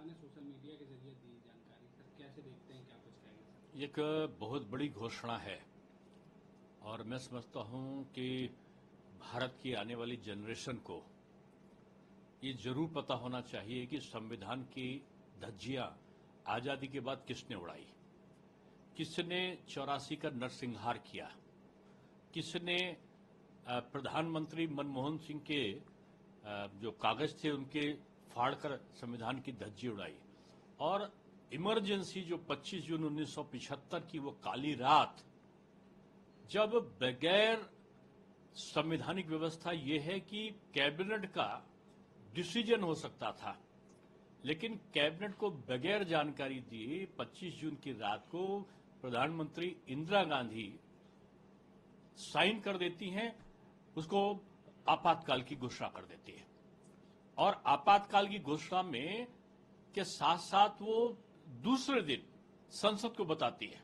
शाह ने social media के जरिए दी जानकारी, सर कैसे देखते हैं, क्या कुछ कहेंगे? एक बहुत बड़ी घोषणा है और मैं समझता हूं कि भारत की आने वाली जनरेशन को ये जरूर पता होना चाहिए कि संविधान की धज्जियां आजादी के बाद किसने उड़ाई, किसने 84 का नरसंहार किया, किसने प्रधानमंत्री मनमोहन सिंह के जो कागज थे उनके फाड़कर संविधान की धज्जी उड़ाई, और इमरजेंसी जो 25 जून 1975 की वो काली रात, जब बगैर संवैधानिक व्यवस्था ये है कि कैबिनेट का डिसीजन हो सकता था, लेकिन कैबिनेट को बगैर जानकारी दिए 25 जून की रात को प्रधानमंत्री इंदिरा गांधी साइन कर देती हैं, उसको आपातकाल की घोषणा कर देती है। और आपातकाल की घोषणा में के साथ साथ वो दूसरे दिन संसद को बताती है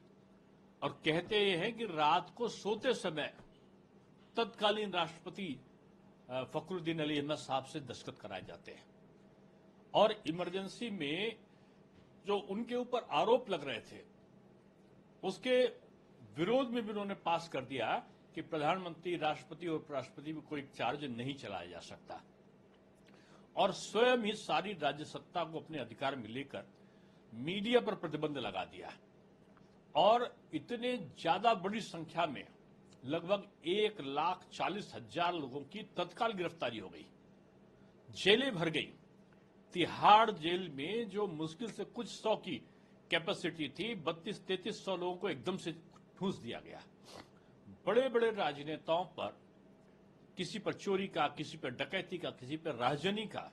और कहते हैं कि रात को सोते समय तत्कालीन राष्ट्रपति फखरुद्दीन अली अहमद साहब से दस्तखत कराए जाते हैं। और इमरजेंसी में जो उनके ऊपर आरोप लग रहे थे उसके विरोध में भी उन्होंने पास कर दिया कि प्रधानमंत्री, राष्ट्रपति और उपराष्ट्रपति में कोई चार्ज नहीं चलाया जा सकता, और स्वयं ही सारी राज्य सत्ता को अपने अधिकार में लेकर मीडिया पर प्रतिबंध लगा दिया। और इतने ज्यादा बड़ी संख्या में लगभग 1,40,000 लोगों की तत्काल गिरफ्तारी हो गई, जेलें भर गई। तिहाड़ जेल में जो मुश्किल से कुछ 100 की कैपेसिटी थी, 32-3300 लोगों को एकदम से ठूंस दिया गया। बड़े बड़े राजनेताओं पर, किसी पर चोरी का, किसी पर डकैती का, किसी पर राजनी का,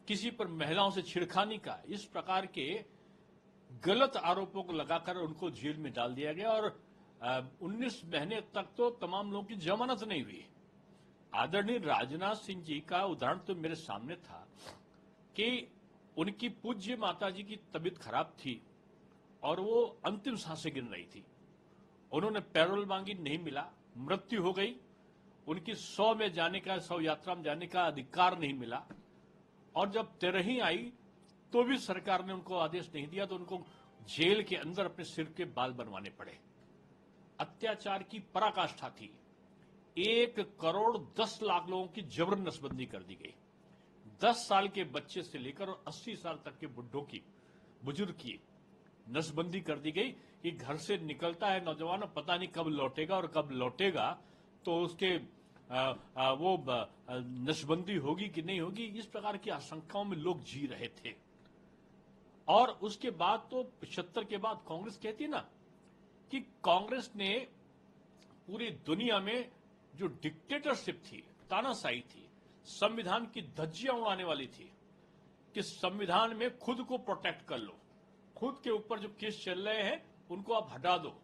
किसी पर महिलाओं से छिड़खानी का, इस प्रकार के गलत आरोपों को लगाकर उनको जेल में डाल दिया गया। और 19 महीने तक तो तमाम लोगों की जमानत नहीं हुई। आदरणीय राजनाथ सिंह जी का उदाहरण तो मेरे सामने था कि उनकी पूज्य माता जी की तबीयत खराब थी और वो अंतिम सांसें गिन रही थी। उन्होंने पैरोल मांगी, नहीं मिला, मृत्यु हो गई। उनकी 100 में जाने का, 100 यात्रा में जाने का अधिकार नहीं मिला। और जब 13 आई तो भी सरकार ने उनको आदेश नहीं दिया, तो उनको जेल के अंदर अपने सिर के बाल बनवाने पड़े। अत्याचार की पराकाष्ठा थी। 1,10,00,000 लोगों की जबरन नसबंदी कर दी गई। 10 साल के बच्चे से लेकर 80 साल तक के बुढ़ों की, बुजुर्ग की नसबंदी कर दी गई कि घर से निकलता है नौजवान, पता नहीं कब लौटेगा, और कब लौटेगा तो उसके वो नसबंदी होगी कि नहीं होगी। इस प्रकार की आशंकाओं में लोग जी रहे थे। और उसके बाद तो 75 के बाद कांग्रेस कहती ना कि कांग्रेस ने पूरी दुनिया में जो डिक्टेटरशिप थी, तानाशाही थी, संविधान की धज्जियां उड़ाने वाली थी, कि संविधान में खुद को प्रोटेक्ट कर लो, खुद के ऊपर जो केस चल रहे हैं उनको आप हटा दो,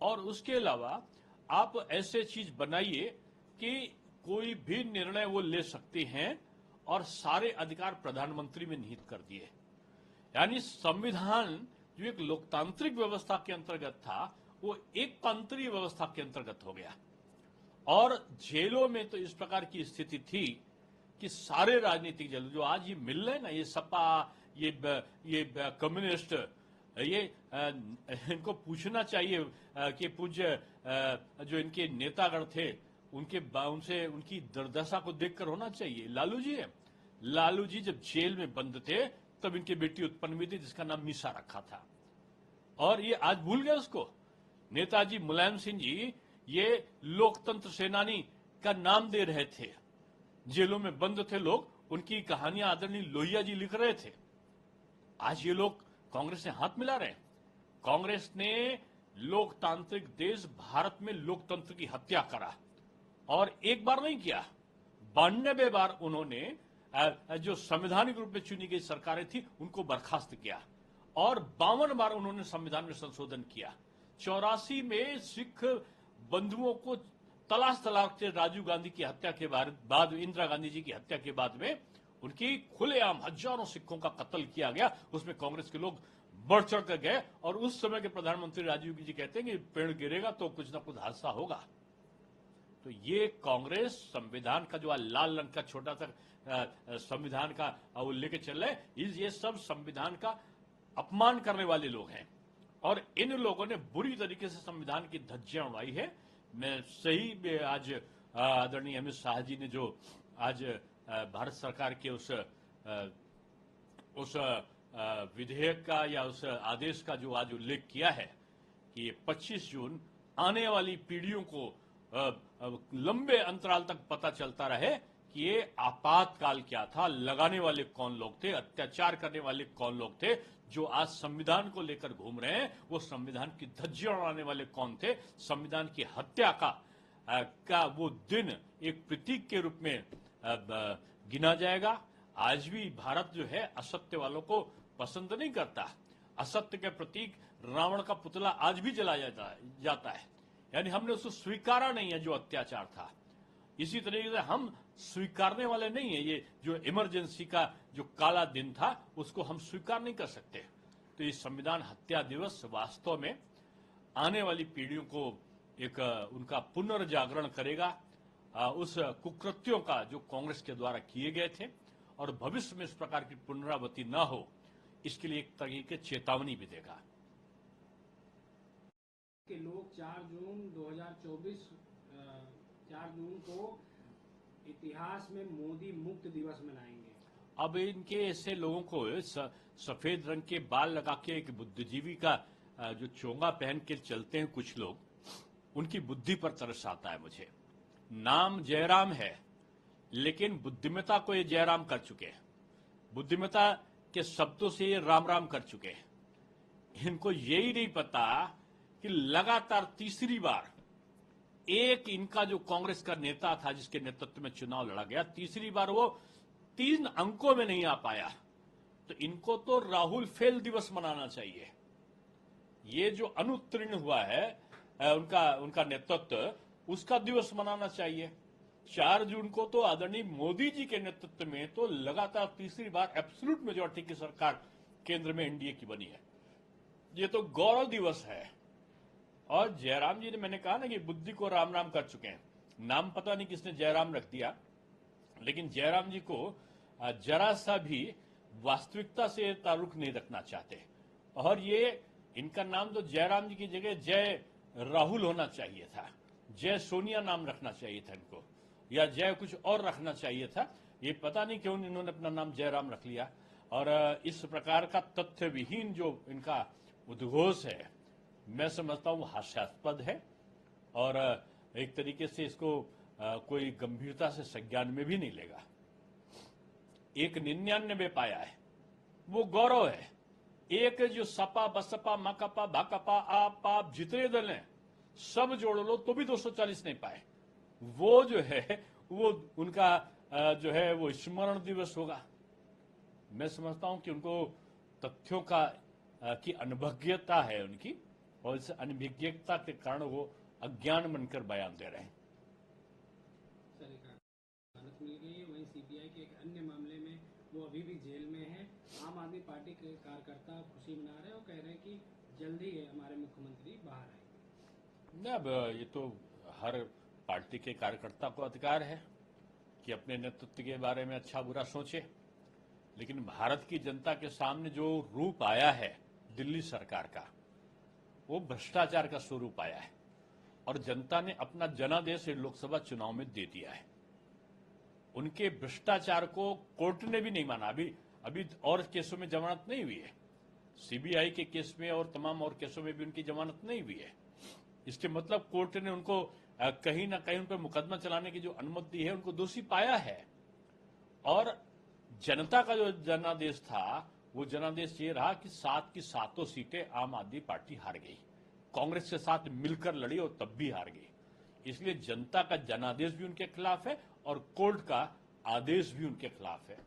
और उसके अलावा आप ऐसे चीज बनाइए कि कोई भी निर्णय वो ले सकते हैं, और सारे अधिकार प्रधानमंत्री में निहित कर दिए। यानी संविधान जो एक लोकतांत्रिक व्यवस्था के अंतर्गत था, वो एक तंत्रीय व्यवस्था के अंतर्गत हो गया। और जेलों में तो इस प्रकार की स्थिति थी कि सारे राजनीतिक दल जो आज ये मिल रहे हैं ना, ये सपा, ये कम्युनिस्ट, ये इनको पूछना चाहिए कि पूज्य जो इनके नेतागण थे उनसे उनकी दुर्दशा को देखकर होना चाहिए। लालू जी जब जेल में बंद थे तब इनकी बेटी उत्पन्न हुई थी जिसका नाम मीसा रखा था, और ये आज भूल गए उसको। नेताजी मुलायम सिंह जी ये लोकतंत्र सेनानी का नाम दे रहे थे, जेलों में बंद थे लोग, उनकी कहानियां आदरणीय लोहिया जी लिख रहे थे। आज ये लोग कांग्रेस से हाथ मिला रहे हैं। कांग्रेस ने लोकतांत्रिक देश भारत में लोकतंत्र की हत्या करा, और एक बार नहीं किया, 92 बार उन्होंने जो संवैधानिक रूप में चुनी गई सरकारें थी उनको बर्खास्त किया, और 52 बार उन्होंने संविधान में संशोधन किया। 84 में सिख बंधुओं को तलाश के राजीव गांधी की हत्या के बाद, इंदिरा गांधी जी की हत्या के बाद में उनकी खुलेआम हजारों सिखों का कत्ल किया गया। उसमें कांग्रेस के लोग बढ़ चढ़ कर गए, और उस समय के प्रधानमंत्री राजीव जी कहते हैं कि पेड़ गिरेगा तो कुछ ना कुछ हादसा होगा। तो ये कांग्रेस संविधान का जो लाल रंग का छोटा सा संविधान का वो लेके चल रहे, ये सब संविधान का अपमान करने वाले लोग हैं और इन लोगों ने बुरी तरीके से संविधान की धज्जियां उड़ाई है। मैं सही में आज आदरणीय अमित शाह जी ने जो आज भारत सरकार के उस विधेयक का या उस आदेश का जो आज उल्लेख किया है कि 25 जून आने वाली पीढ़ियों को लंबे अंतराल तक पता चलता रहे कि ये आपातकाल क्या था, लगाने वाले कौन लोग थे, अत्याचार करने वाले कौन लोग थे, जो आज संविधान को लेकर घूम रहे हैं वो संविधान की धज्जियां उड़ाने वाले कौन थे, संविधान की हत्या का वो दिन एक प्रतीक के रूप में गिना जाएगा। आज भी भारत जो है असत्य वालों को पसंद नहीं करता। असत्य के प्रतीक रावण का पुतला आज भी जलाया जाता है, यानी हमने उसको स्वीकारा नहीं है जो अत्याचार था। इसी तरीके से हम स्वीकारने वाले नहीं है, ये जो इमरजेंसी का जो काला दिन था उसको हम स्वीकार नहीं कर सकते। तो ये संविधान हत्या दिवस वास्तव में आने वाली पीढ़ियों को एक उनका पुनर्जागरण करेगा उस कुकृत्यों का जो कांग्रेस के द्वारा किए गए थे, और भविष्य में इस प्रकार की पुनरावृत्ति न हो इसके लिए एक तरीके की चेतावनी भी देगा। कि लोग 4 जून 2024 4 जून को इतिहास में मोदी मुक्त दिवस मनाएंगे। अब इनके ऐसे लोगों को सफेद रंग के बाल लगा के एक बुद्धिजीवी का जो चोंगा पहन के चलते हैं कुछ लोग, उनकी बुद्धि पर तरस आता है मुझे। नाम जयराम है लेकिन बुद्धिमत्ता को ये जयराम कर चुके हैं, बुद्धिमत्ता के शब्दों से ये राम राम कर चुके हैं। इनको यही नहीं पता कि लगातार तीसरी बार एक इनका जो कांग्रेस का नेता था जिसके नेतृत्व में चुनाव लड़ा गया, तीसरी बार वो 3 अंकों में नहीं आ पाया, तो इनको तो राहुल फेल दिवस मनाना चाहिए। ये जो अनुत्तीर्ण हुआ है उनका नेतृत्व, उसका दिवस मनाना चाहिए। 4 जून को तो आदरणीय मोदी जी के नेतृत्व में तो लगातार तीसरी बार एब्सोल्यूट मेजॉरिटी की सरकार केंद्र में एनडीए की बनी है, ये तो गौरव दिवस है। और जयराम जी ने, मैंने कहा ना कि बुद्धि को राम राम कर चुके हैं। नाम पता नहीं किसने जयराम रख दिया, लेकिन जयराम जी को जरा सा भी वास्तविकता से ताल्लुक नहीं रखना चाहते। और ये इनका नाम तो जयराम जी की जगह जय राहुल होना चाहिए था, जय सोनिया नाम रखना चाहिए था इनको, या जय कुछ और रखना चाहिए था। ये पता नहीं क्यों इन्होंने अपना नाम जयराम रख लिया। और इस प्रकार का तथ्य विहीन जो इनका उद्घोष है, मैं समझता हूं हास्यास्पद है और एक तरीके से इसको कोई गंभीरता से संज्ञान में भी नहीं लेगा। एक 99 पाया है, वो गौरव है। एक जो सपा बसपा माकपा भाकपा आप जितने दल हैं सब जोड़ लो तो भी 240 नहीं पाए, वो जो है वो उनका जो है वो स्मरण दिवस होगा। मैं समझता हूं कि उनको तथ्यों की अनभिज्ञता है उनकी, और इस अनभिज्ञता के कारण वो अज्ञान बनकर बयान दे रहे हैं। सर, एक जमानत मिल गई है, वहीं सीबीआई के एक अन्य मामले में वो अभी भी जेल में है। आम आदमी पार्टी के कार्यकर्ता खुशी मना रहे हैं और कह रहे हैं कि जल्दी है हमारे मुख्यमंत्री बाहर आएंगे। अब ये तो हर पार्टी के कार्यकर्ता को अधिकार है कि अपने नेतृत्व के बारे में अच्छा बुरा सोचे, लेकिन भारत की जनता के सामने जो रूप आया है दिल्ली सरकार का, वो भ्रष्टाचार का स्वरूप आया है और जनता ने अपना जनादेश लोकसभा चुनाव में दे दिया है। उनके भ्रष्टाचार को कोर्ट ने भी नहीं माना। अभी और केसों में जमानत नहीं हुई है, सीबीआई के केस में और तमाम और केसों में भी उनकी जमानत नहीं हुई है। इसके मतलब कोर्ट ने उनको कहीं ना कहीं उन पर मुकदमा चलाने की जो अनुमति दी है उनको दोषी पाया है। और जनता का जो जनादेश था वो जनादेश ये रहा कि 7 की 7 सीटें आम आदमी पार्टी हार गई, कांग्रेस के साथ मिलकर लड़ी और तब भी हार गई। इसलिए जनता का जनादेश भी उनके खिलाफ है और कोर्ट का आदेश भी उनके खिलाफ है।